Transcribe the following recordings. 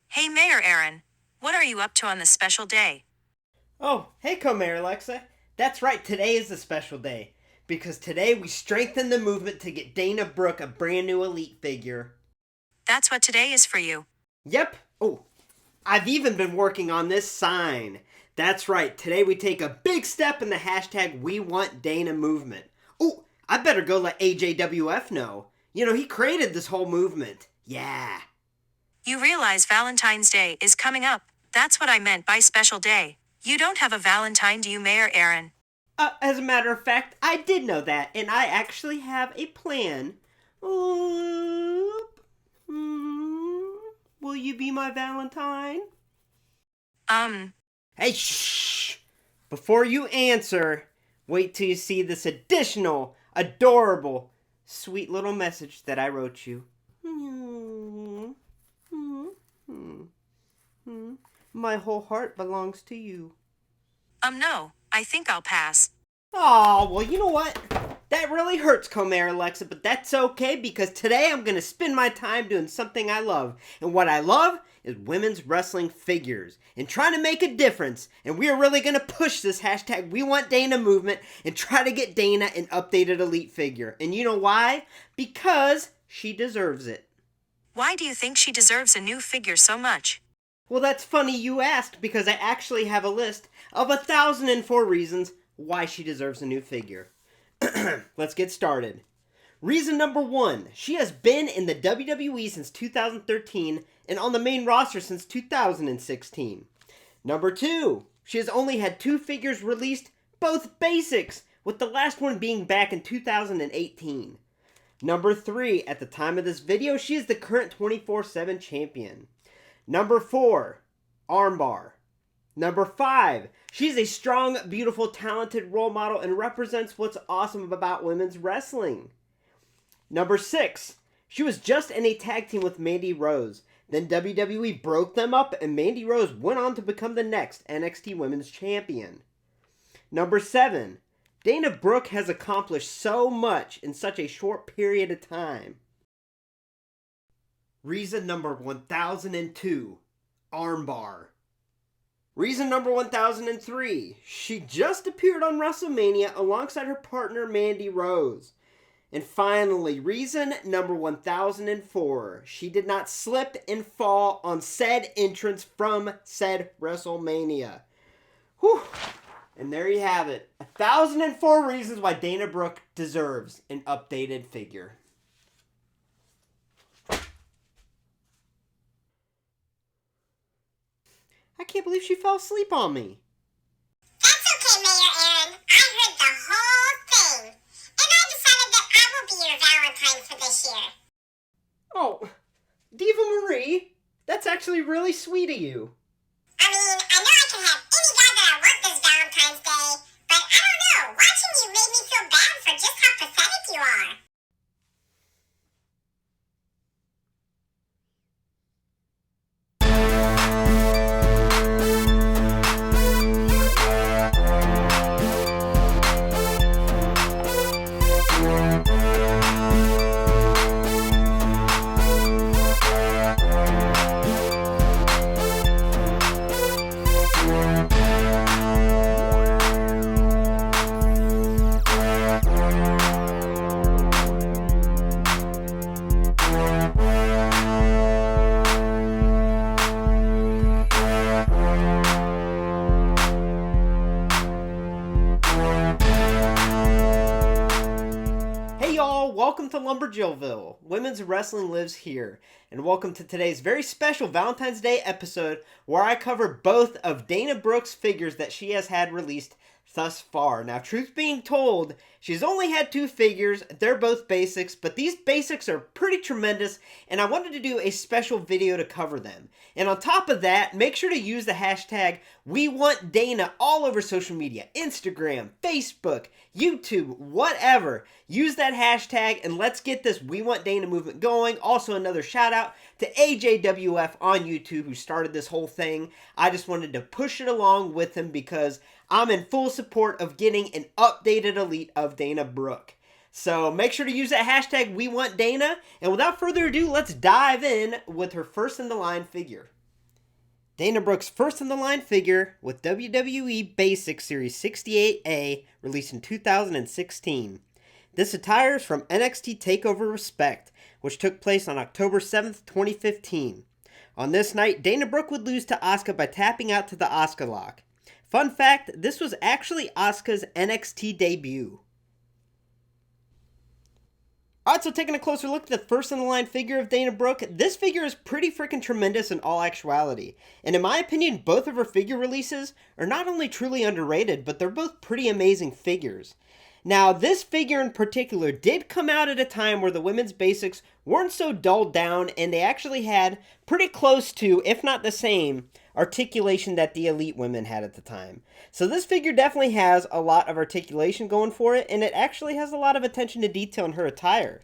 Hey Mayor Aaron, what are you up to on this special day? Oh, hey Co-Mayor Alexa. That's right, today is a special day. Because today we strengthen the movement to get Dana Brooke a brand new elite figure. That's what today is for you. Yep. Oh, I've even been working on this sign. That's right, today we take a big step in the hashtag WEWANTDANA movement. Oh, I better go let AJWF know. You know, he created this whole movement. Yeah. You realize Valentine's Day is coming up. That's what I meant by special day. You don't have a Valentine, do you, Mayor Aaron? As a matter of fact, I did know that, and I actually have a plan. Oop. Will you be my Valentine? Hey, shh! Before you answer, wait till you see this additional, adorable, sweet little message that I wrote you. My whole heart belongs to you. No, I think I'll pass. Oh, well, you know what? That really hurts, Co-Mayor Alexa, but that's okay because today I'm going to spend my time doing something I love. And what I love is women's wrestling figures and trying to make a difference. And we are really going to push this hashtag WeWantDana movement and try to get Dana an updated elite figure. And you know why? Because she deserves it. Why do you think she deserves a new figure so much? Well, that's funny you asked because I actually have a list of 1,004 reasons why she deserves a new figure. Let's get started. Reason number 1. She has been in the WWE since 2013 and on the main roster since 2016. Number 2. She has only had 2 figures released, both basics, with the last one being back in 2018. Number 3. At the time of this video, she is the current 24/7 champion. Number 4. Armbar. Number 5. She's a strong, beautiful, talented role model and represents what's awesome about women's wrestling. Number 6. She was just in a tag team with Mandy Rose. Then WWE broke them up and Mandy Rose went on to become the next NXT Women's Champion. Number 7. Dana Brooke has accomplished so much in such a short period of time. Reason number 1002. Armbar. Reason number 1003. She just appeared on WrestleMania alongside her partner Mandy Rose. And finally, reason number 1004. She did not slip and fall on said entrance from said WrestleMania. Whew. And there you have it. 1,004 reasons why Dana Brooke deserves an updated figure. I can't believe she fell asleep on me. That's okay, Mayor Aaron. I heard the whole thing. And I decided that I will be your Valentine for this year. Oh, Diva Marie, that's actually really sweet of you. I mean, I know I can have any guy that I want this Valentine's Day, but I don't know. Watching you made me feel bad for just how pathetic you are. Welcome to LumberJillville. Women's wrestling lives here. And welcome to today's very special Valentine's Day episode where I cover both of Dana Brooke's figures that she has had released thus far. Now, truth being told, she's only had 2 figures. They're both basics, but these basics are pretty tremendous, and I wanted to do a special video to cover them. And on top of that, make sure to use the hashtag WeWantDana all over social media. Instagram, Facebook, YouTube, whatever. Use that hashtag, and let's get this WeWantDana movement going. Also, another shout out to AJWF on YouTube who started this whole thing. I just wanted to push it along with him because I'm in full support of getting an updated elite of Dana Brooke. So make sure to use that hashtag WeWantDana. And without further ado, let's dive in with her first in the line figure. Dana Brooke's first in the line figure with WWE Basics Series 68A, released in 2016. This attire is from NXT TakeOver Respect, which took place on October 7th, 2015. On this night, Dana Brooke would lose to Asuka by tapping out to the Asuka lock. Fun fact, this was actually Asuka's NXT debut. Alright, so taking a closer look at the first in the line figure of Dana Brooke, this figure is pretty freaking tremendous in all actuality. And in my opinion, both of her figure releases are not only truly underrated, but they're both pretty amazing figures. Now, this figure in particular did come out at a time where the women's basics weren't so dulled down, and they actually had pretty close to, if not the same, articulation that the elite women had at the time. So this figure definitely has a lot of articulation going for it, and it actually has a lot of attention to detail in her attire.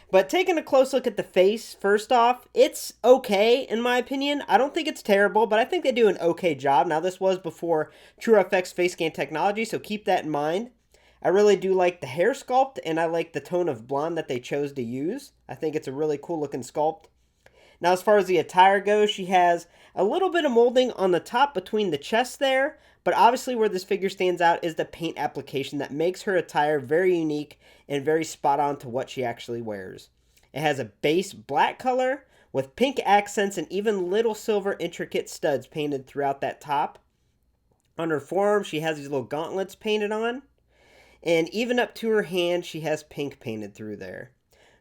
But taking a close look at the face, first off, it's okay in my opinion. I don't think it's terrible, but I think they do an okay job. Now, this was before TrueFX face scan technology, so keep that in mind. I really do like the hair sculpt, and I like the tone of blonde that they chose to use. I think it's a really cool looking sculpt. Now, as far as the attire goes, she has a little bit of molding on the top between the chest there, but obviously where this figure stands out is the paint application that makes her attire very unique and very spot on to what she actually wears. It has a base black color with pink accents and even little silver intricate studs painted throughout that top. On her forearm, she has these little gauntlets painted on. And even up to her hand, she has pink painted through there.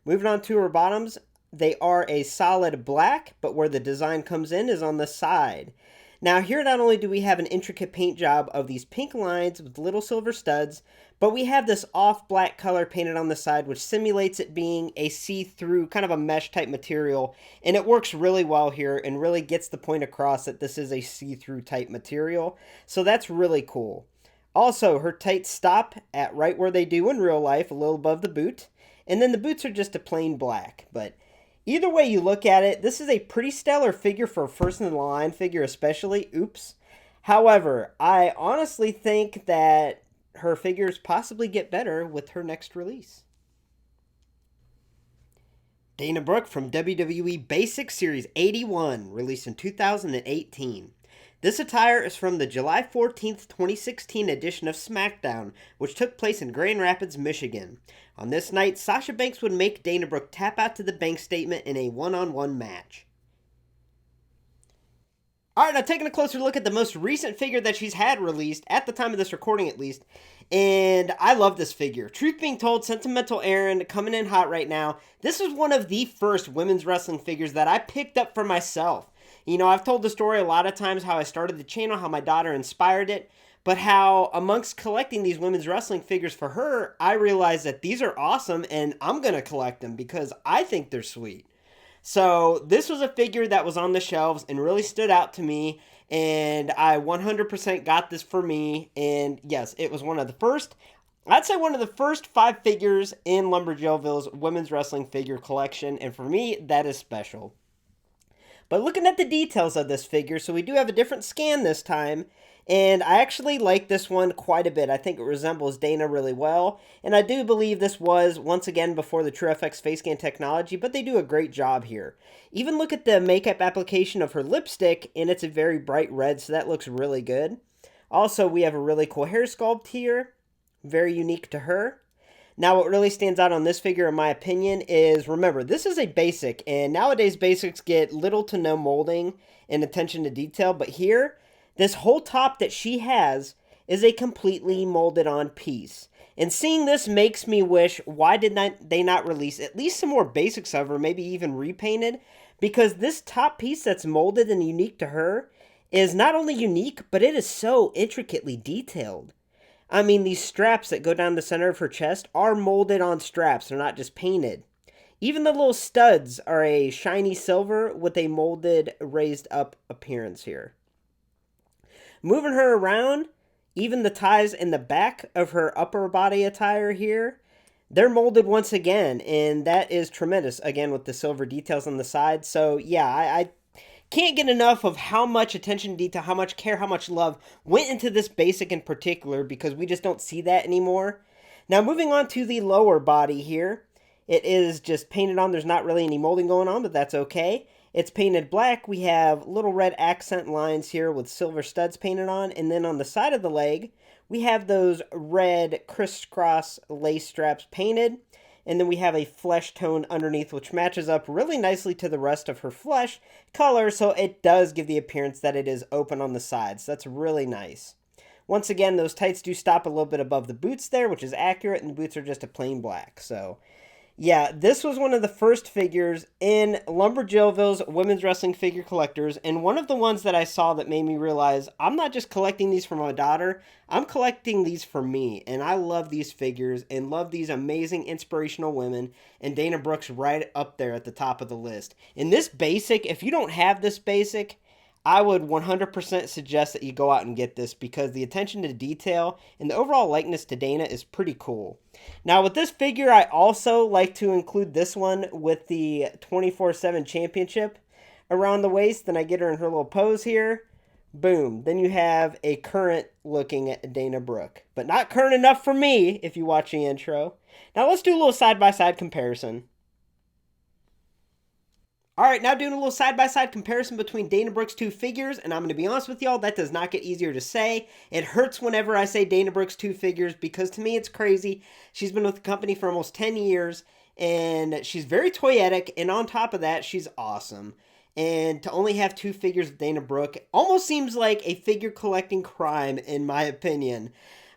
Moving on to her bottoms, they are a solid black, but where the design comes in is on the side. Now here not only do we have an intricate paint job of these pink lines with little silver studs, but we have this off black color painted on the side which simulates it being a see-through kind of a mesh type material, and it works really well here and really gets the point across that this is a see-through type material. So that's really cool. Also, her tights stop at right where they do in real life, a little above the boot. And then the boots are just a plain black. But either way you look at it, this is a pretty stellar figure for a first in the line figure especially. Oops. However, I honestly think that her figures possibly get better with her next release. Dana Brooke from WWE Basics Series 81, released in 2018. This attire is from the July 14th, 2016 edition of SmackDown, which took place in Grand Rapids, Michigan. On this night, Sasha Banks would make Dana Brooke tap out to the bank statement in a one-on-one match. Alright, now taking a closer look at the most recent figure that she's had released, at the time of this recording at least, and I love this figure. Truth being told, Sentimental Aaron coming in hot right now. This is one of the first women's wrestling figures that I picked up for myself. You know, I've told the story a lot of times how I started the channel, how my daughter inspired it, but how amongst collecting these women's wrestling figures for her, I realized that these are awesome and I'm going to collect them because I think they're sweet. So this was a figure that was on the shelves and really stood out to me, and I 100% got this for me, and yes, it was one of the first, I'd say one of the first 5 figures in LumberJillville's women's wrestling figure collection, and for me, that is special. But looking at the details of this figure, so we do have a different scan this time, and I actually like this one quite a bit. I think it resembles Dana really well, and I do believe this was, once again, before the TrueFX face scan technology, but they do a great job here. Even look at the makeup application of her lipstick, and it's a very bright red, so that looks really good. Also, we have a really cool hair sculpt here, very unique to her. Now, what really stands out on this figure, in my opinion, is, remember, this is a basic, and nowadays basics get little to no molding and attention to detail, but here, this whole top that she has is a completely molded on piece. And seeing this makes me wish, why did they not release at least some more basics of her, maybe even repainted? Because this top piece that's molded and unique to her is not only unique, but it is so intricately detailed. I mean, these straps that go down the center of her chest are molded on straps. They're not just painted. Even the little studs are a shiny silver with a molded, raised up appearance here. Moving her around, even the ties in the back of her upper body attire here, they're molded once again, and that is tremendous, again, with the silver details on the side. So, yeah, I can't get enough of how much attention to detail, how much care, how much love went into this basic in particular, because we just don't see that anymore. Now moving on to the lower body here. It is just painted on. There's not really any molding going on, but that's okay. It's painted black. We have little red accent lines here with silver studs painted on. And then on the side of the leg, we have those red crisscross lace straps painted. And then we have a flesh tone underneath, which matches up really nicely to the rest of her flesh color. So it does give the appearance that it is open on the sides. That's really nice. Once again, those tights do stop a little bit above the boots there, which is accurate. And the boots are just a plain black. So yeah, this was one of the first figures in LumberJillville's women's wrestling figure collectors, and one of the ones that I saw that made me realize I'm not just collecting these for my daughter, I'm collecting these for me, and I love these figures and love these amazing inspirational women, and Dana Brooke's right up there at the top of the list. In this basic, if you don't have this basic, I would 100% suggest that you go out and get this because the attention to detail and the overall likeness to Dana is pretty cool. Now with this figure, I also like to include this one with the 24/7 championship around the waist. Then I get her in her little pose here. Boom. Then you have a current looking Dana Brooke. But not current enough for me if you watch the intro. Now let's do a little side-by-side comparison. Alright, now doing a little side-by-side comparison between Dana Brooke's two figures, and I'm going to be honest with y'all, that does not get easier to say. It hurts whenever I say Dana Brooke's two figures, because to me it's crazy. She's been with the company for almost 10 years, and she's very toyetic, and on top of that, she's awesome. And to only have two figures of Dana Brooke almost seems like a figure collecting crime, in my opinion.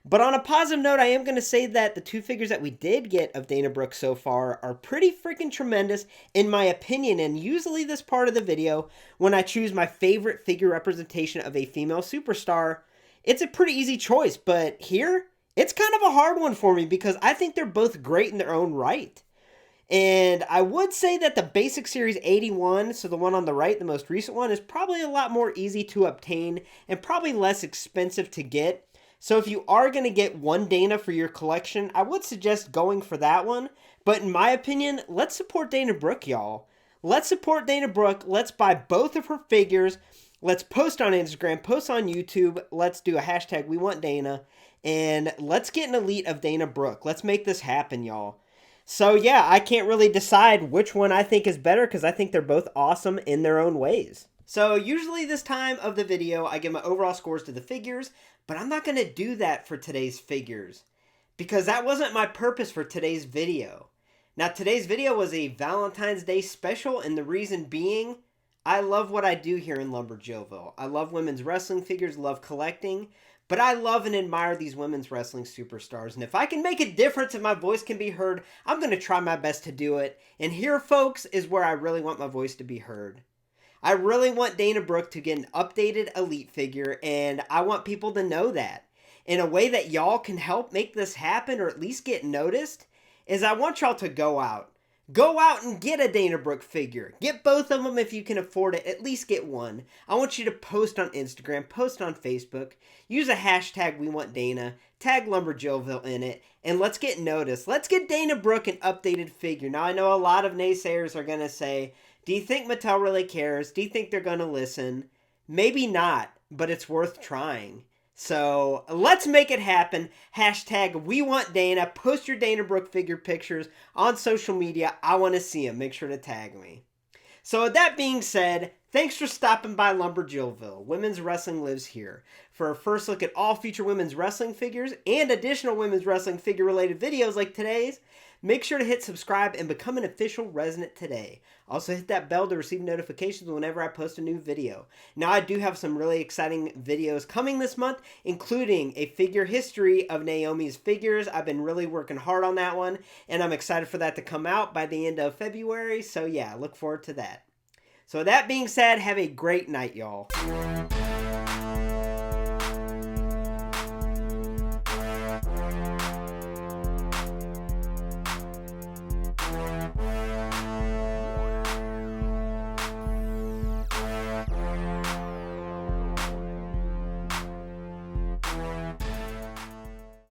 But on a positive note, I am going to say that the two figures that we did get of Dana Brooke so far are pretty freaking tremendous, in my opinion. And usually this part of the video, when I choose my favorite figure representation of a female superstar, it's a pretty easy choice. But here, it's kind of a hard one for me because I think they're both great in their own right. And I would say that the Basic Series 81, so the one on the right, the most recent one, is probably a lot more easy to obtain and probably less expensive to get. So if you are going to get one Dana for your collection, I would suggest going for that one. But in my opinion, let's support Dana Brooke, y'all. Let's support Dana Brooke. Let's buy both of her figures. Let's post on Instagram, post on YouTube. Let's do a hashtag WEWANTDANA. And let's get an elite of Dana Brooke. Let's make this happen, y'all. So yeah, I can't really decide which one I think is better because I think they're both awesome in their own ways. So usually this time of the video, I give my overall scores to the figures, but I'm not going to do that for today's figures because that wasn't my purpose for today's video. Now today's video was a Valentine's Day special, and the reason being, I love what I do here in LumberJillville. I love women's wrestling figures, love collecting, but I love and admire these women's wrestling superstars. And if I can make a difference and my voice can be heard, I'm going to try my best to do it. And here, folks, is where I really want my voice to be heard. I really want Dana Brooke to get an updated Elite figure, and I want people to know that. In a way that y'all can help make this happen, or at least get noticed, is I want y'all to go out. Go out and get a Dana Brooke figure. Get both of them if you can afford it. At least get one. I want you to post on Instagram, post on Facebook, use a hashtag WeWantDana, tag LumberJillville in it, and let's get noticed. Let's get Dana Brooke an updated figure. Now, I know a lot of naysayers are going to say, do you think Mattel really cares? Do you think they're going to listen? Maybe not, but it's worth trying. So let's make it happen. Hashtag WeWantDana. Post your Dana Brooke figure pictures on social media. I want to see them. Make sure to tag me. So with that being said, thanks for stopping by LumberJillville. Women's wrestling lives here. For a first look at all future women's wrestling figures and additional women's wrestling figure related videos like today's, make sure to hit subscribe and become an official resident today. Also hit that bell to receive notifications whenever I post a new video. Now I do have some really exciting videos coming this month, including a figure history of Naomi's figures. I've been really working hard on that one, and I'm excited for that to come out by the end of February. So yeah, look forward to that. So with that being said, have a great night, y'all.